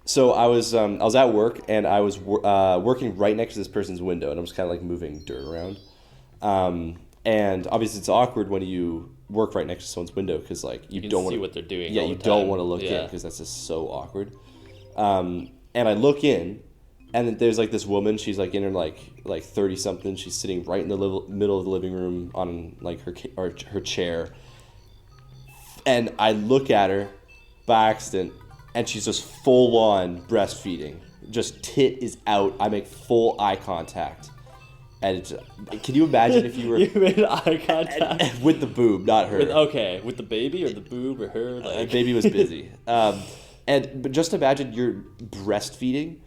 So I was at work and I was working right next to this person's window, and I was kind of like moving dirt around. And obviously it's awkward when you work right next to someone's window because like you can don't see want what they're doing. Yeah, all you the don't time. want to look in Yeah. because that's just so awkward. And I look in, and then there's like this woman. She's like in her like 30 something. She's sitting right in the middle of the living room on like her chair. And I look at her by accident, and she's just full on breastfeeding. Just tit is out. I make full eye contact. And it's, can you imagine if you were... You made eye contact? With the boob, not her. With the baby or the boob or her? Like... Baby was busy. But just imagine you're breastfeeding,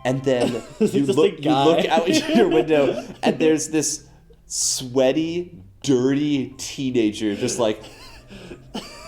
and then you look out your window, and there's this sweaty, dirty teenager just like...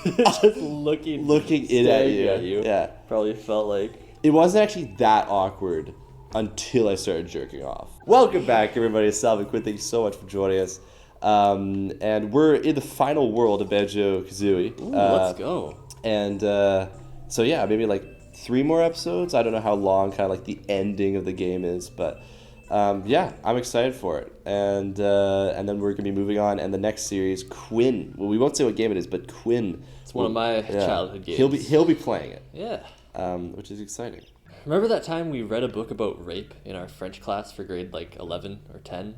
just looking in at you. Yeah. Probably felt like... It wasn't actually that awkward until I started jerking off. Welcome back, everybody. It's Salvy, Quinn. Thank you so much for joining us. And we're in the final world of Banjo Kazooie. Let's go. And so yeah, maybe like 3 more episodes. I don't know how long kind of like the ending of the game is, but yeah, I'm excited for it. And then we're gonna be moving on. And the next series, Quinn. Well, we won't say what game it is, but Quinn. It's one of my childhood games. He'll be playing it. Yeah. Which is exciting. Remember that time we read a book about rape in our French class for grade like 11 or 10?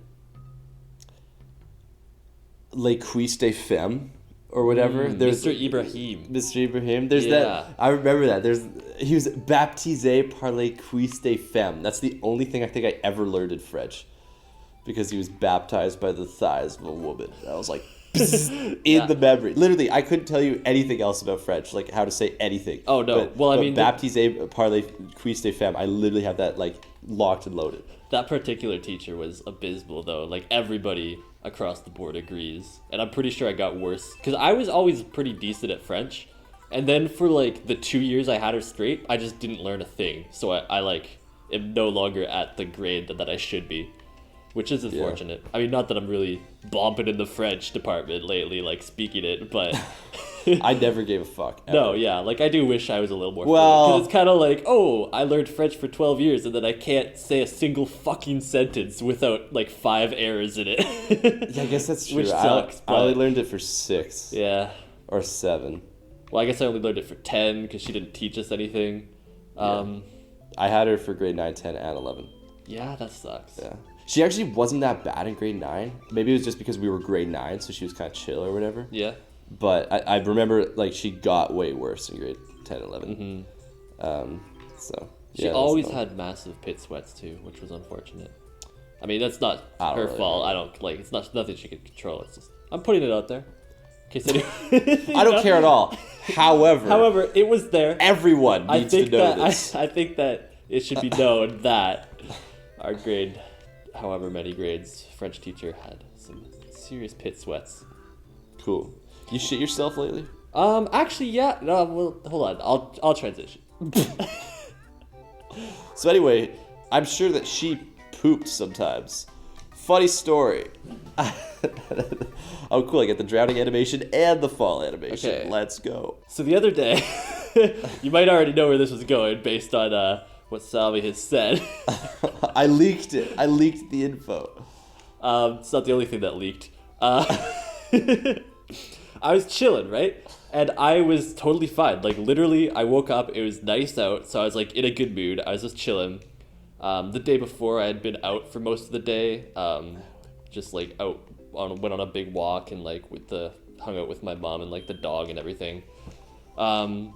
Les Cuisses des Femmes, or whatever. Mr. Ibrahim. Mr. Ibrahim. There's that. I remember that. He was baptisé par les cuisses des femmes. That's the only thing I think I ever learned in French, because he was baptized by the thighs of a woman. I was like, in the memory. Literally, I couldn't tell you anything else about French, like how to say anything. Oh no. But baptisé par les cuisses des femmes. I literally have that like locked and loaded. That particular teacher was abysmal, though. Like, everybody across the board agrees. And I'm pretty sure I got worse. Because I was always pretty decent at French. And then for, like, the 2 years I had her straight, I just didn't learn a thing. So I like, am no longer at the grade that I should be. Which is unfortunate. Yeah. I mean, not that I'm really bombing in the French department lately, like, speaking it, but... I never gave a fuck. Ever. No, yeah, like I do wish I was a little more fluent. Because it's kind of like, oh, I learned French for 12 years and then I can't say a single fucking sentence without like 5 errors in it. Yeah, I guess that's true. Which sucks. I only learned it for 6. Yeah. Or 7. Well, I guess I only learned it for 10 because she didn't teach us anything. I had her for grade 9, 10, and 11. Yeah, that sucks. Yeah. She actually wasn't that bad in grade 9. Maybe it was just because we were grade 9, so she was kind of chill or whatever. Yeah. But I remember, like, she got way worse in grade 10 and 11. Mm-hmm. So, she always had massive pit sweats, too, which was unfortunate. I mean, that's not her fault. I don't, like, it's nothing she can control. It's just, I'm putting it out there. In case I don't care at all. However, it was there. Everyone needs to know this. I think that it should be known that our grade, however many grades, French teacher had some serious pit sweats. Cool. You shit yourself lately? Actually, yeah. No, well, hold on. I'll transition. So anyway, I'm sure that she pooped sometimes. Funny story. Oh, cool. I get the drowning animation and the fall animation. Okay. Let's go. So the other day, you might already know where this was going based on what Salvy has said. I leaked it. I leaked the info. It's not the only thing that leaked. I was chilling, right? And I was totally fine. Like, literally, I woke up, it was nice out, so I was, like, in a good mood. I was just chilling. The day before, I had been out for most of the day. Just, like, went on a big walk and, like, hung out with my mom and, like, the dog and everything. And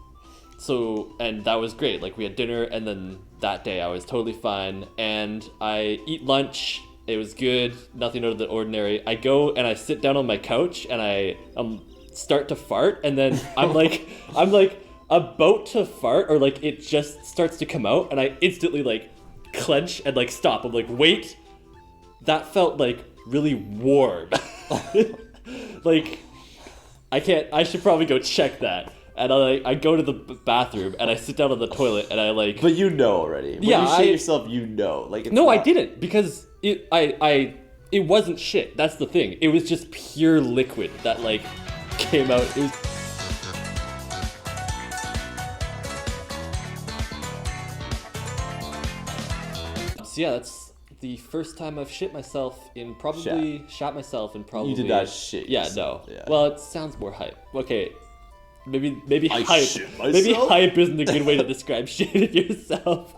that was great. Like, we had dinner, and then that day I was totally fine. And I eat lunch. It was good. Nothing out of the ordinary. I go and I sit down on my couch, and I start to fart, and then I'm like about to fart, or like it just starts to come out, and I instantly like clench and like stop. I'm like, wait, that felt like really warm. Like I should probably go check that. And I go to the bathroom and I sit down on the toilet and I like. But you know already. When you shit yourself, you know. Like, it's I didn't, because it wasn't shit. That's the thing. It was just pure liquid that like came out. It was. So yeah, that's the first time I've shot myself in probably. You did not shit Yeah, yourself. no. Yeah. Well, it sounds more hype. Okay, maybe I hype. shit myself? Maybe hype isn't a good way to describe shitting yourself.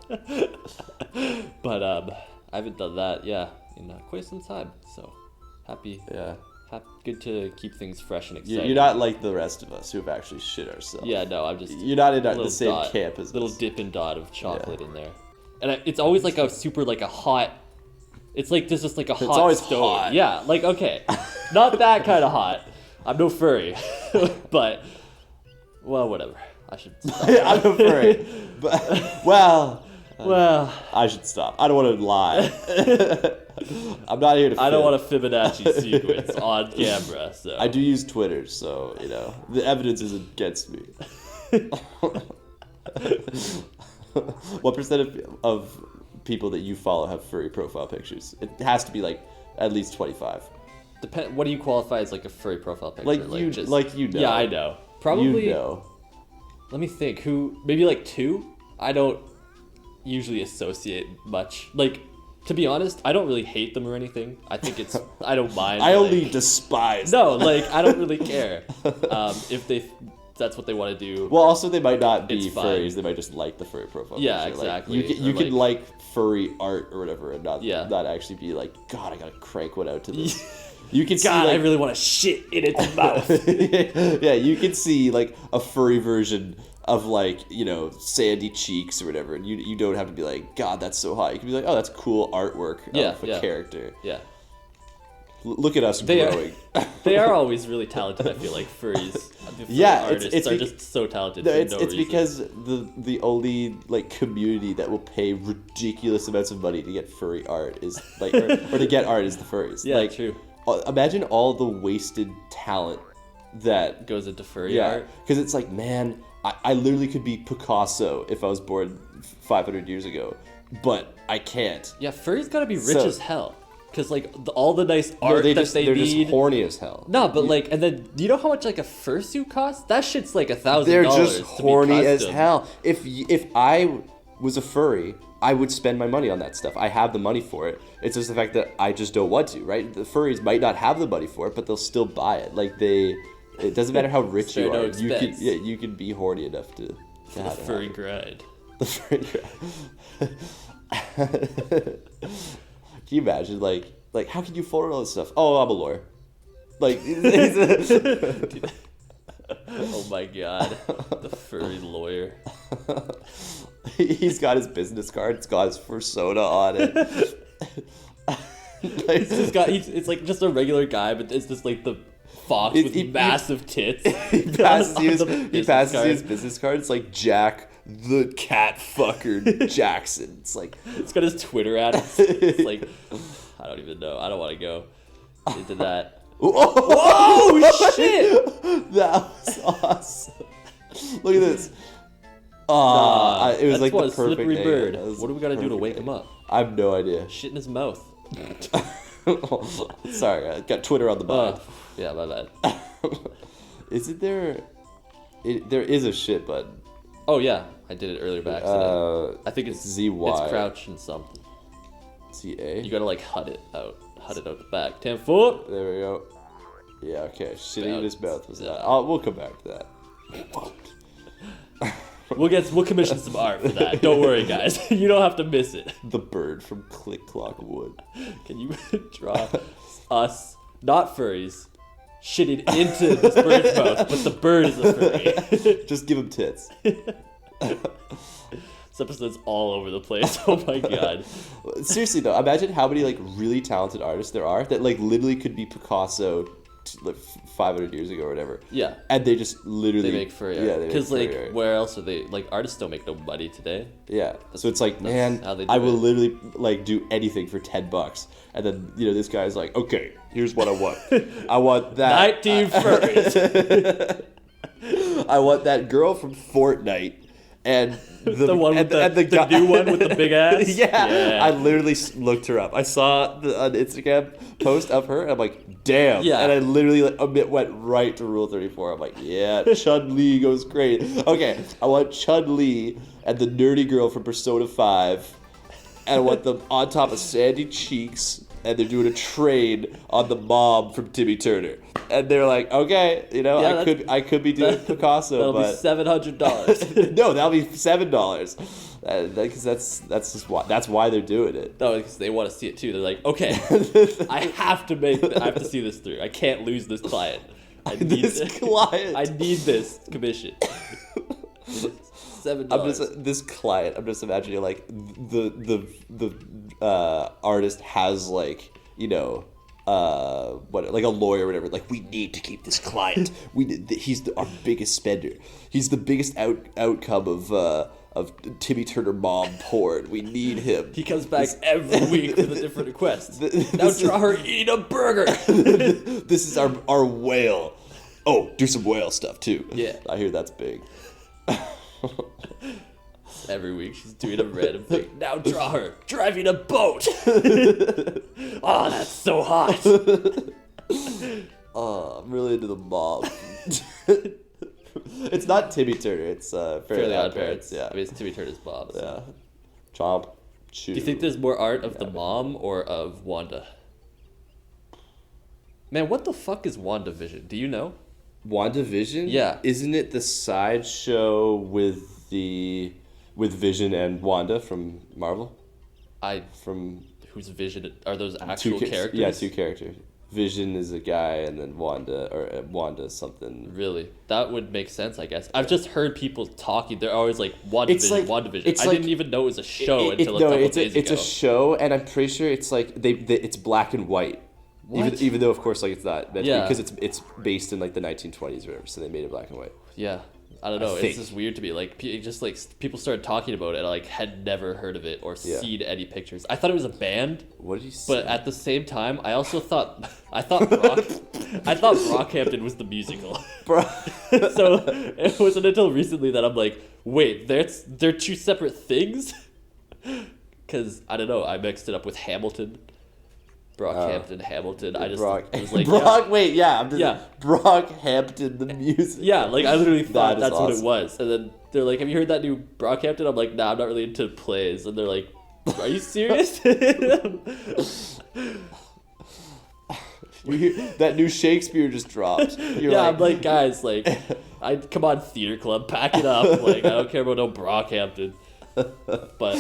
But I haven't done that. Yeah, in quite some time. So happy. Yeah. Good to keep things fresh and exciting. You're not like the rest of us who have actually shit ourselves. Yeah, no, I'm just. You're not in the little same dot, camp as little us. Dippin' Dot of chocolate in there, and it's always like a super like a hot. It's like there's just like a hot. It's always stove. hot. Yeah, like okay, not that kind of hot. I'm no furry, but well, whatever. I should. Stop. I'm a furry, but well, I should stop. I don't want to lie. I'm not here to. I don't want a Fibonacci sequence on camera, so I do use Twitter, so the evidence is against me. What percent of people that you follow have furry profile pictures? It has to be like at least 25. What do you qualify as like a furry profile picture? Like you know. Yeah, I know. Probably. You know. Let me think. Maybe like 2? I don't usually associate much. Like, to be honest, I don't really hate them or anything. I think I don't mind. I only despise them. No, like, I don't really care. If that's what they want to do. Well, also they might not be It's fine. furries. They might just like the furry profile. Yeah, picture. exactly. Like, you Or can like furry art or whatever, and not actually be like, God, I gotta crank one out to this. You can see, God, like, I really want to shit in its mouth. yeah, you can see like a furry version of like sandy cheeks or whatever, and you don't have to be like, God, that's so hot. You can be like, oh, that's cool artwork of a character. Yeah. Look at us growing. They are always really talented. I feel like furries. The furry artists are just so talented. No, for it's no reason. because the only like community that will pay ridiculous amounts of money to get furry art is like or to get art is the furries. Yeah, like, true. Imagine all the wasted talent that goes into furry art. Because it's like, man, I literally could be Picasso if I was born 500 years ago, but I can't. Yeah, furries gotta be rich as hell. Because, like, all the nice art they're they're just horny as hell. No, but, like, and then, do you know how much, like, a fursuit costs? That shit's, like, $1,000 They're just horny as custom. hell. If I was a furry, I would spend my money on that stuff. I have the money for it. It's just the fact that I just don't want to, right? The furries might not have the money for it, but they'll still buy it. Like, it doesn't matter how rich you are. You can be horny enough to the furry grind. The furry grind. Can you imagine, like how can you afford all this stuff? Oh, I'm a lawyer. Like, oh my god, the furry lawyer. He's got his business card. It's got his persona on it. It's like just a regular guy, but it's just like the fox with massive tits. He passes his business card. It's like Jack the cat fucker Jackson. It's like it's got his Twitter ad. It's like I don't even know. I don't want to go into that. Whoa, shit! That was awesome. Look at this. It was like the perfect slippery bird. What do we gotta do to wake him up? I have no idea. Shit in his mouth. Sorry, I got Twitter on the mind. Yeah, my bad. Isn't there? There is a shit button. Oh yeah, I did it earlier by accident. I think it's ZY. It's crouch and something. CA. You gotta like hut it out the back. 10 foot. There we go. Yeah, okay. Shitting in his mouth was that. We'll come back to that. We'll commission some art for that. Don't worry, guys. You don't have to miss it. The bird from Click Clock Wood. Can you draw us, not furries, shitting into this bird's mouth, but the bird is a furry? Just give him tits. This episode's all over the place. Oh my god. Seriously though, imagine how many like really talented artists there are that like literally could be Picasso like 500 years ago or whatever. Yeah. And they just literally make furry art. Yeah, because like art. Where else are they? Like artists don't make no money today. Yeah. So it's like, man, I will literally like do anything for $10, and then this guy's like, okay, here's what I want. I want that 19 furries. I want that girl from Fortnite. And the one with the new one with the big ass? Yeah. I literally looked her up. I saw an Instagram post of her, and I'm like, damn. Yeah. And I literally went right to Rule 34. I'm like, yeah, Chun-Li goes great. Okay, I want Chun-Li and the nerdy girl from Persona 5 and I want them on top of Sandy Cheeks, and they're doing a trade on the mom from Timmy Turner. And they're like, okay, you know, I could be doing Picasso, that'll but be $700. no, that'll be $7. Because that's just why they're doing it. No, because they want to see it too. They're like, okay, I have to see this through. I can't lose this client. I need this commission. $7. This client. I'm just imagining like the artist has like, you know, like a lawyer or whatever. Like, we need to keep this client. He's our biggest spender. He's the biggest outcome of Timmy Turner mom porn. We need him. He comes back every week with a different request. Now draw her eating a burger. This is our whale. Oh, do some whale stuff too. Yeah. I hear that's big. Every week she's doing a random thing. Now draw her driving a boat. Oh, that's so hot. Oh, I'm really into the mom. It's not Timmy Turner. It's Fairly Odd Parents. Yeah, I mean, it's Timmy Turner's mom. So. Yeah. Chomp. Chew. Do you think there's more art of the mom or of Wanda? Man, what the fuck is WandaVision? Do you know? WandaVision? Yeah. Isn't it the sideshow with Vision and Wanda from Marvel? Whose Vision are those actual characters? Yeah, two characters. Vision is a guy, and then Wanda something. Really? That would make sense, I guess. I've just heard people talking. They're always like, WandaVision, WandaVision. I didn't even know it was a show until a couple days ago. It's a show, and I'm pretty sure it's like it's black and white. What? Even though, of course, like it's not. Yeah. Because it's based in like the 1920s or whatever, so they made it black and white. Yeah. I don't know. It's just weird to me. Like, just like people started talking about it, and I like had never heard of it or seen any pictures. I thought it was a band. What did you say? But at the same time, I also thought Brockhampton was the musical. Bro. So it wasn't until recently that I'm like, wait, they're two separate things. Because I don't know, I mixed it up with Hamilton. Brockhampton, Hamilton. I was like, Brockhampton, the music. Yeah, like I literally thought that's awesome. what it was. And then they're like, have you heard that new Brockhampton? I'm like, nah, I'm not really into plays. And they're like, are you serious? That new Shakespeare just dropped. I'm like, guys, like, come on, theater club, pack it up. Like, I don't care about no Brockhampton. But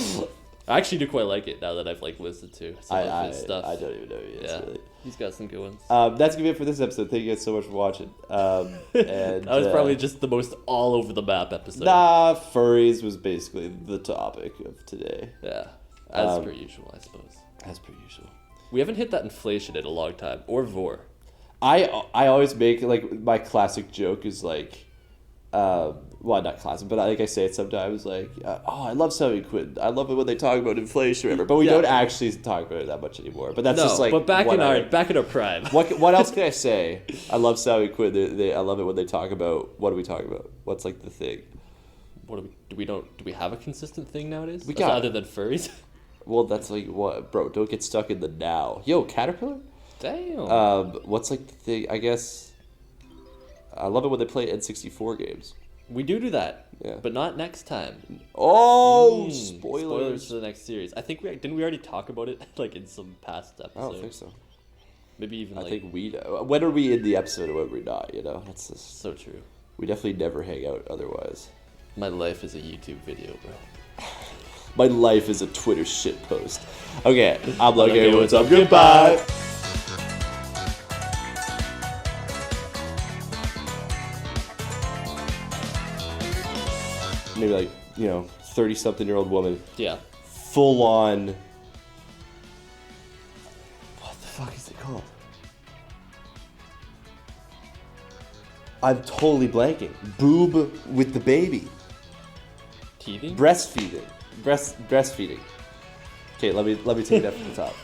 I actually do quite like it now that I've like listened to some of his stuff. I don't even know who he is. Really. He's got some good ones. That's gonna be it for this episode. Thank you guys so much for watching. And that was probably just the most all over the map episode. Nah, furries was basically the topic of today. Yeah, as per usual, I suppose. As per usual. We haven't hit that inflation in a long time, or vor. I always make like my classic joke is like. Well, not classic, but like I say it sometimes, like, I love Salvy and Quinn. I love it when they talk about inflation or whatever, but we don't actually talk about it that much anymore. But that's just like. But back in our prime. What else can I say? I love Salvy and Quinn. I love it when they talk about. What do we talk about? What's like the thing? Do we have a consistent thing nowadays? We got other than furries. Well, that's like what, bro? Don't get stuck in the now. Yo, Caterpillar. Damn. What's like the thing? I guess. I love it when they play N64 games. We do that, yeah, but not next time. Oh, spoilers for the next series. I think didn't we already talk about it like in some past episodes? I don't think so. Maybe even. I think we. When are we in the episode, or when we're not? You know, that's just, so true. We definitely never hang out otherwise. My life is a YouTube video, bro. My life is a Twitter shit post. Okay, I'm like, hey, what's up? Goodbye. Maybe like, 30-something-year-old woman. Yeah. Full on. What the fuck is it called? I'm totally blanking. Boob with the baby. Teething? Breastfeeding. Breastfeeding. Okay, let me take that from the top.